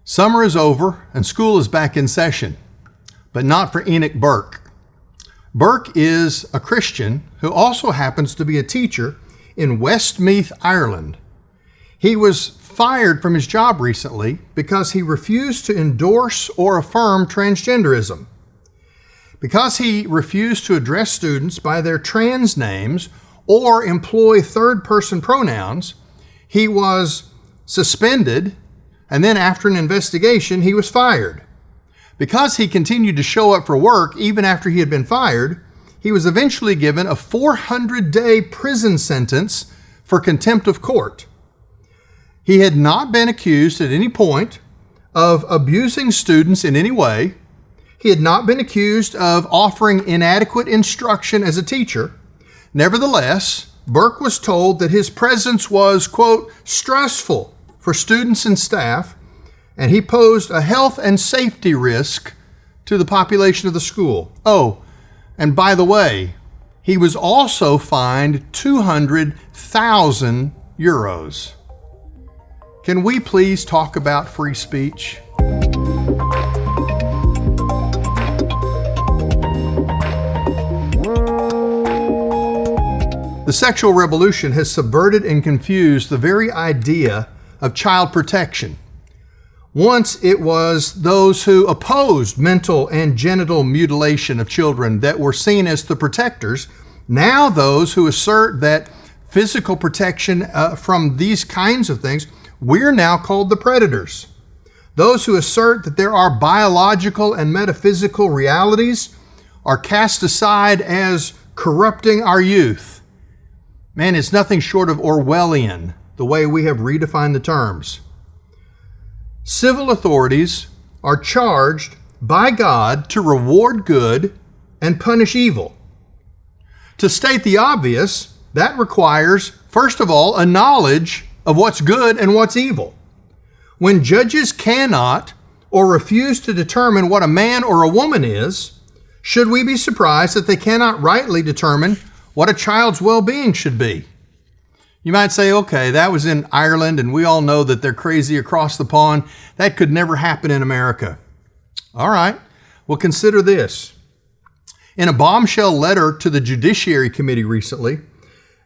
Summer is over and school is back in session, but not for Enoch Burke. Burke is a Christian who also happens to be a teacher in Westmeath, Ireland. He was fired from his job recently because he refused to endorse or affirm transgenderism. Because he refused to address students by their trans names or employ third-person pronouns, he was suspended, and then after an investigation, he was fired. Because he continued to show up for work even after he had been fired, he was eventually given a 400-day prison sentence for contempt of court. He had not been accused at any point of abusing students in any way. He had not been accused of offering inadequate instruction as a teacher. Nevertheless, Burke was told that his presence was, quote, stressful for students and staff, and he posed a health and safety risk to the population of the school. Oh, and by the way, he was also fined 200,000 euros. Can we please talk about free speech? The sexual revolution has subverted and confused the very idea of child protection. Once it was those who opposed mental and genital mutilation of children that were seen as the protectors. Now those who assert that physical protection from these kinds of things, we're now called the predators. Those who assert that there are biological and metaphysical realities are cast aside as corrupting our youth. Man, it's nothing short of Orwellian, the way we have redefined the terms. Civil authorities are charged by God to reward good and punish evil. To state the obvious, that requires, first of all, a knowledge of what's good and what's evil. When judges cannot or refuse to determine what a man or a woman is, should we be surprised that they cannot rightly determine what a child's well-being should be? You might say, okay, that was in Ireland, and we all know that they're crazy across the pond. That could never happen in America. All right, well, consider this. In a bombshell letter to the Judiciary Committee recently,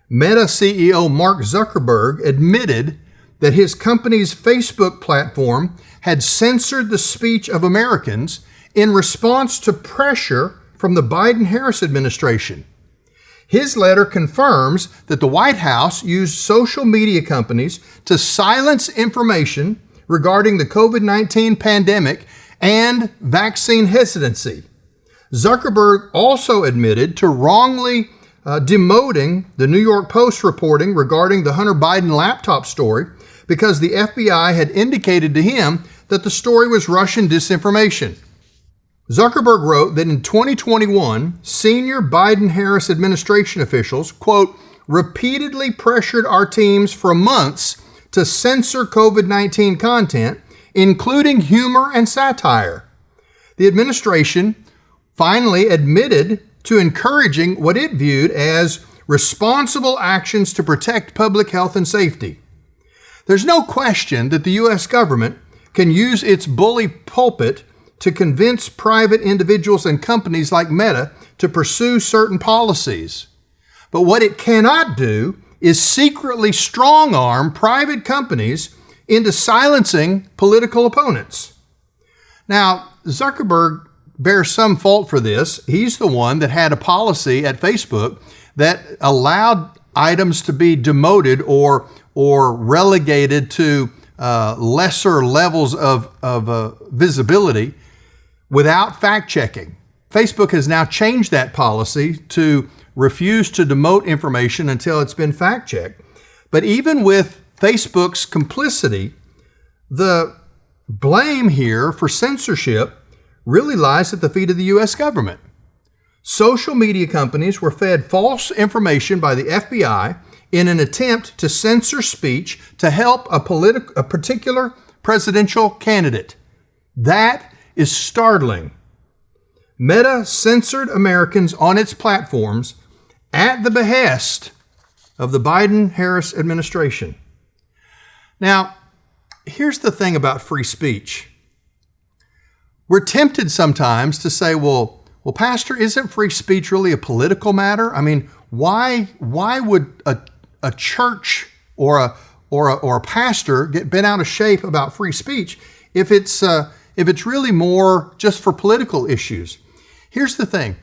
Meta CEO Mark Zuckerberg admitted that his company's Facebook platform had censored the speech of Americans in response to pressure from the Biden-Harris administration. His letter confirms that the White House used social media companies to silence information regarding the COVID-19 pandemic and vaccine hesitancy. Zuckerberg also admitted to wrongly demoting the New York Post reporting regarding the Hunter Biden laptop story because the FBI had indicated to him that the story was Russian disinformation. Zuckerberg wrote that in 2021, senior Biden-Harris administration officials, quote, repeatedly pressured our teams for months to censor COVID-19 content, including humor and satire. The administration finally admitted to encouraging what it viewed as responsible actions to protect public health and safety. There's no question that the U.S. government can use its bully pulpit to convince private individuals and companies like Meta to pursue certain policies. But what it cannot do is secretly strong-arm private companies into silencing political opponents. Now, Zuckerberg bears some fault for this. He's the one that had a policy at Facebook that allowed items to be demoted or relegated to lesser levels of visibility without fact-checking. Facebook has now changed that policy to refuse to demote information until it's been fact-checked. But even with Facebook's complicity, the blame here for censorship really lies at the feet of the U.S. government. Social media companies were fed false information by the FBI in an attempt to censor speech to help a particular presidential candidate. That is startling. Meta censored Americans on its platforms at the behest of the Biden-Harris administration. Now, here's the thing about free speech. We're tempted sometimes to say, well, Pastor, isn't free speech really a political matter? I mean, why would a church or a pastor get bent out of shape about free speech if it's really more just for political issues? Here's the thing.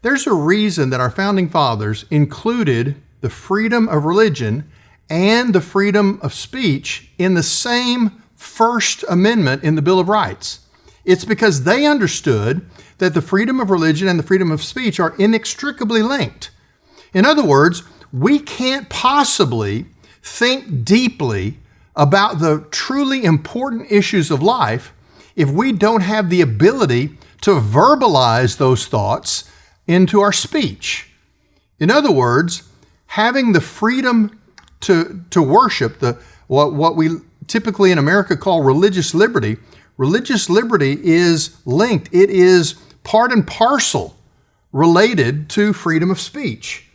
There's a reason that our founding fathers included the freedom of religion and the freedom of speech in the same First Amendment in the Bill of Rights. It's because they understood that the freedom of religion and the freedom of speech are inextricably linked. In other words, we can't possibly think deeply about the truly important issues of life if we don't have the ability to verbalize those thoughts into our speech. In other words, having the freedom to worship, what we typically in America call religious liberty is linked. It is part and parcel related to freedom of speech.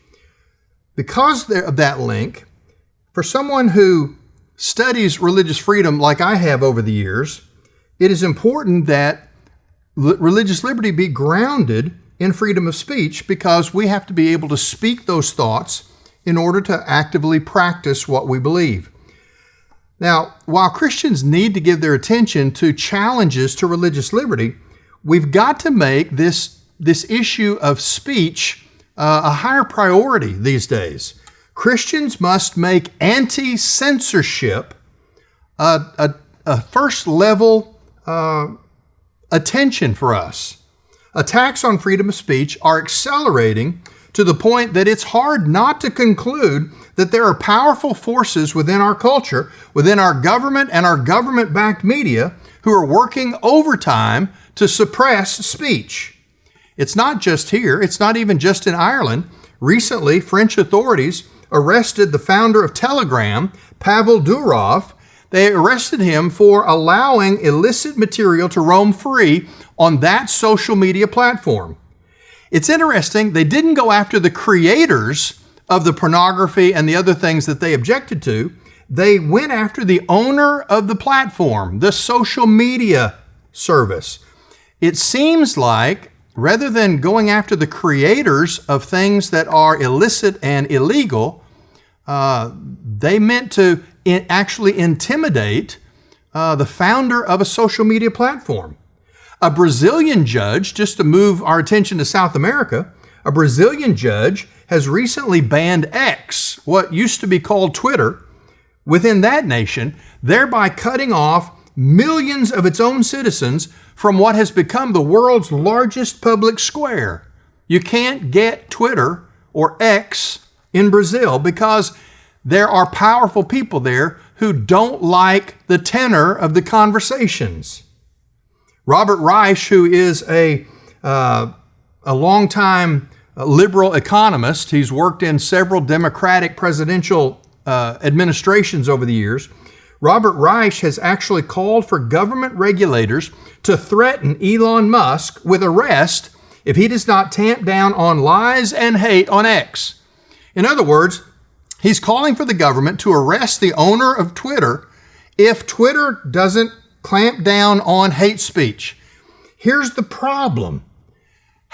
Because of that link, for someone who studies religious freedom like I have over the years, it is important that religious liberty be grounded in freedom of speech, because we have to be able to speak those thoughts in order to actively practice what we believe. Now, while Christians need to give their attention to challenges to religious liberty, we've got to make this issue of speech a higher priority these days. Christians must make anti-censorship a first level attention for us. Attacks on freedom of speech are accelerating to the point that it's hard not to conclude that there are powerful forces within our culture, within our government and our government-backed media, who are working overtime to suppress speech. It's not just here. It's not even just in Ireland. Recently, French authorities arrested the founder of Telegram, Pavel Durov. They arrested him for allowing illicit material to roam free on that social media platform. It's interesting, they didn't go after the creators of the pornography and the other things that they objected to. They went after the owner of the platform, the social media service. It seems like rather than going after the creators of things that are illicit and illegal, they meant to actually intimidate the founder of a social media platform. A Brazilian judge, just to move our attention to South America, a Brazilian judge has recently banned X, what used to be called Twitter, within that nation, thereby cutting off millions of its own citizens from what has become the world's largest public square. You can't get Twitter or X in Brazil because there are powerful people there who don't like the tenor of the conversations. Robert Reich, who is a longtime liberal economist, he's worked in several Democratic presidential administrations over the years. Robert Reich has actually called for government regulators to threaten Elon Musk with arrest if he does not tamp down on lies and hate on X. In other words, he's calling for the government to arrest the owner of Twitter if Twitter doesn't clamp down on hate speech. Here's the problem.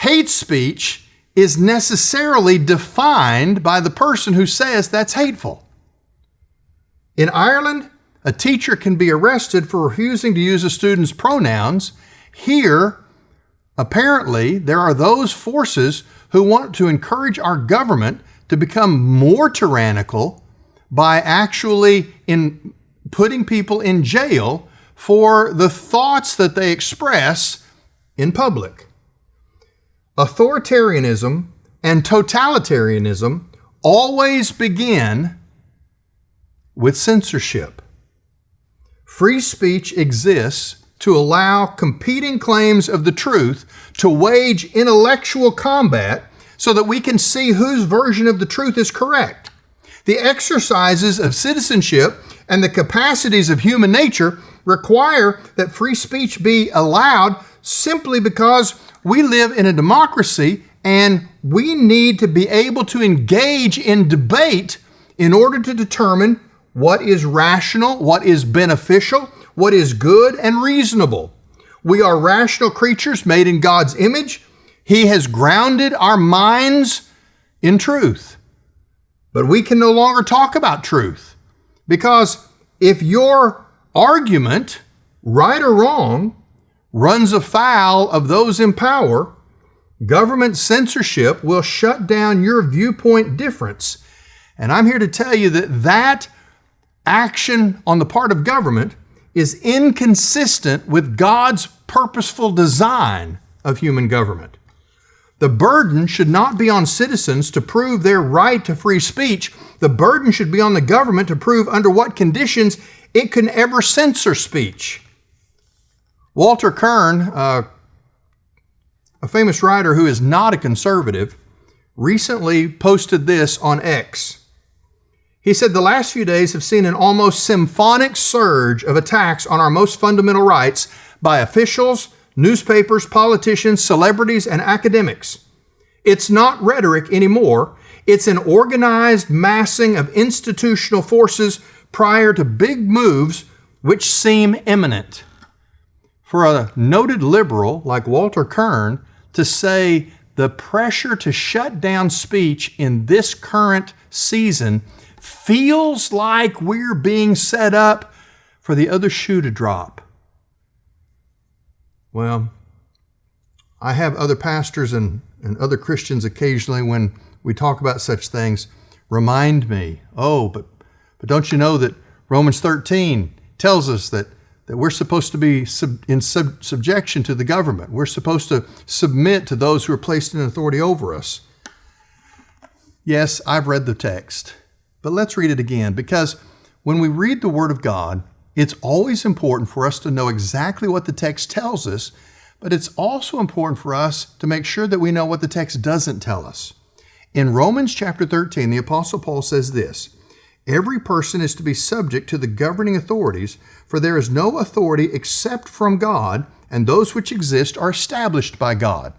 Hate speech is necessarily defined by the person who says that's hateful. In Ireland, a teacher can be arrested for refusing to use a student's pronouns. Here, apparently, there are those forces who want to encourage our government to become more tyrannical by actually putting people in jail for the thoughts that they express in public. Authoritarianism and totalitarianism always begin with censorship. Free speech exists to allow competing claims of the truth to wage intellectual combat so that we can see whose version of the truth is correct. The exercises of citizenship and the capacities of human nature require that free speech be allowed simply because we live in a democracy and we need to be able to engage in debate in order to determine what is rational, what is beneficial, what is good and reasonable. We are rational creatures made in God's image. He has grounded our minds in truth. But we can no longer talk about truth, because if your argument, right or wrong, runs afoul of those in power, government censorship will shut down your viewpoint difference. And I'm here to tell you that that action on the part of government is inconsistent with God's purposeful design of human government. The burden should not be on citizens to prove their right to free speech. The burden should be on the government to prove under what conditions it can ever censor speech. Walter Kern, a famous writer who is not a conservative, recently posted this on X. He said, "The last few days have seen an almost symphonic surge of attacks on our most fundamental rights by officials, newspapers, politicians, celebrities, and academics. It's not rhetoric anymore. It's an organized massing of institutional forces prior to big moves which seem imminent." For a noted liberal like Walter Kern to say the pressure to shut down speech in this current season feels like we're being set up for the other shoe to drop. Well, I have other pastors and other Christians occasionally, when we talk about such things, remind me, but don't you know that Romans 13 tells us that we're supposed to be in subjection to the government. We're supposed to submit to those who are placed in authority over us. Yes, I've read the text, but let's read it again, because when we read the Word of God, it's always important for us to know exactly what the text tells us, but it's also important for us to make sure that we know what the text doesn't tell us. In Romans chapter 13, the Apostle Paul says this: "Every person is to be subject to the governing authorities, for there is no authority except from God, and those which exist are established by God."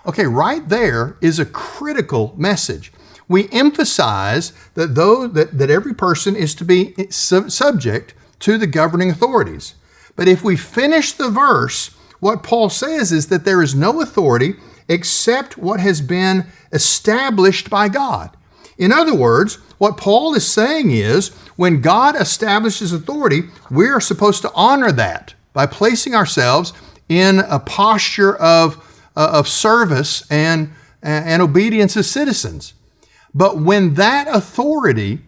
Okay, right there is a critical message. We emphasize that every person is to be subject to the governing authorities. But if we finish the verse, what Paul says is that there is no authority except what has been established by God. In other words, what Paul is saying is, when God establishes authority, we are supposed to honor that by placing ourselves in a posture of service and obedience as citizens. But when that authority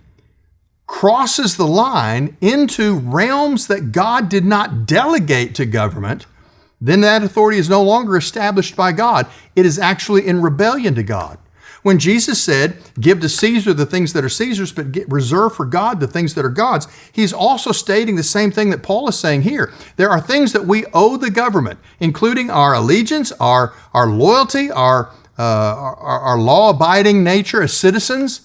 crosses the line into realms that God did not delegate to government, then that authority is no longer established by God. It is actually in rebellion to God. When Jesus said, "Give to Caesar the things that are Caesar's, but reserve for God the things that are God's," he's also stating the same thing that Paul is saying here. There are things that we owe the government, including our allegiance, our loyalty, our law-abiding nature as citizens.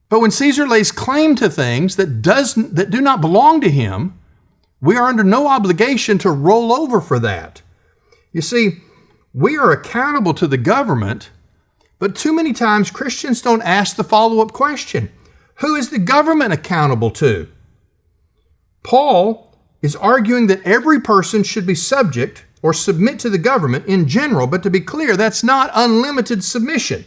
But when Caesar lays claim to things that do not belong to him, we are under no obligation to roll over for that. You see, we are accountable to the government, but too many times Christians don't ask the follow-up question: who is the government accountable to? Paul is arguing that every person should be subject or submit to the government in general, but to be clear, that's not unlimited submission.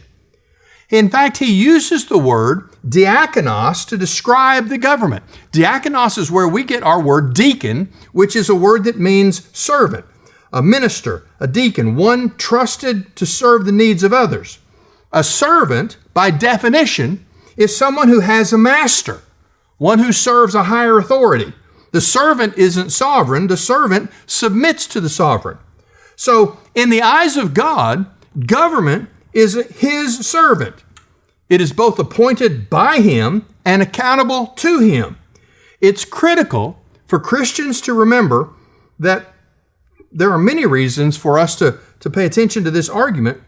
In fact, he uses the word diakonos to describe the government. Diakonos is where we get our word deacon, which is a word that means servant, a minister, a deacon, one trusted to serve the needs of others. A servant, by definition, is someone who has a master, one who serves a higher authority. The servant isn't sovereign. The servant submits to the sovereign. So, in the eyes of God, government is his servant. It is both appointed by him and accountable to him. It's critical for Christians to remember that there are many reasons for us to pay attention to this argument,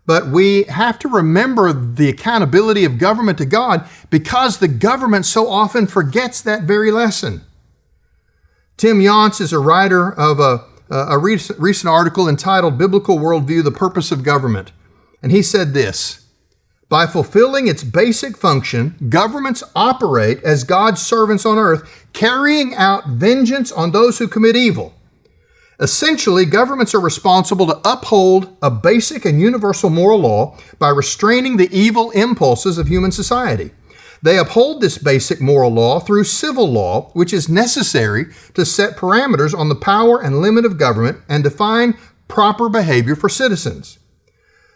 but we have to remember the accountability of government to God, because the government so often forgets that very lesson. Tim Yance is a writer of a recent article entitled "Biblical Worldview, the Purpose of Government." And he said this: By fulfilling its basic function, governments operate as God's servants on earth, carrying out vengeance on those who commit evil. Essentially, governments are responsible to uphold a basic and universal moral law by restraining the evil impulses of human society. They uphold this basic moral law through civil law, which is necessary to set parameters on the power and limit of government and define proper behavior for citizens.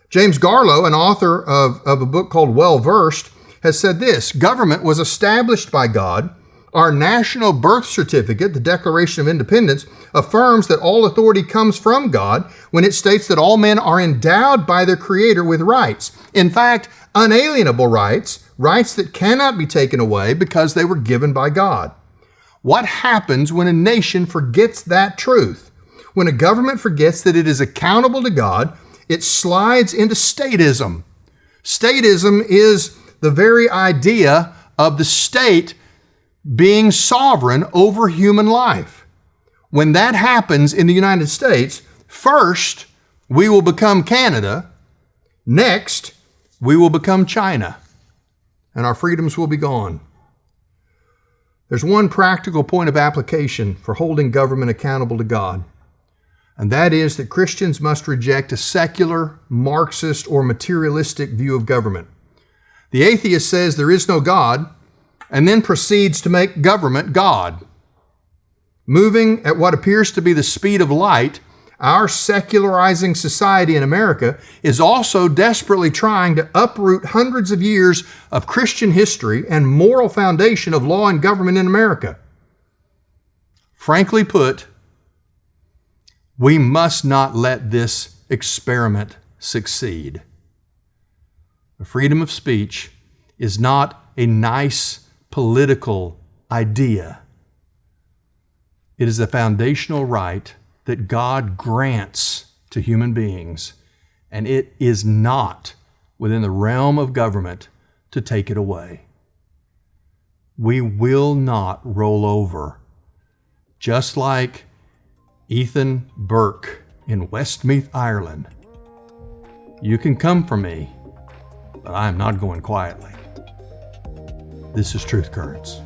James Garlow, an author of a book called Well Versed, has said this: government was established by God. Our national birth certificate, the Declaration of Independence, affirms that all authority comes from God when it states that all men are endowed by their Creator with rights. In fact, unalienable rights, rights that cannot be taken away because they were given by God. What happens when a nation forgets that truth? When a government forgets that it is accountable to God, it slides into statism. Statism is the very idea of the state being sovereign over human life. When that happens in the United States, first, we will become Canada. Next, we will become China, and our freedoms will be gone. There's one practical point of application for holding government accountable to God, and that is that Christians must reject a secular, Marxist, or materialistic view of government. The atheist says there is no God, and then proceeds to make government God. Moving at what appears to be the speed of light, our secularizing society in America is also desperately trying to uproot hundreds of years of Christian history and moral foundation of law and government in America. Frankly put, we must not let this experiment succeed. The freedom of speech is not a nice political idea. It is a foundational right that God grants to human beings, and it is not within the realm of government to take it away. We will not roll over, just like Enoch Burke in Westmeath, Ireland. You can come for me, but I am not going quietly. This is Truth Currents.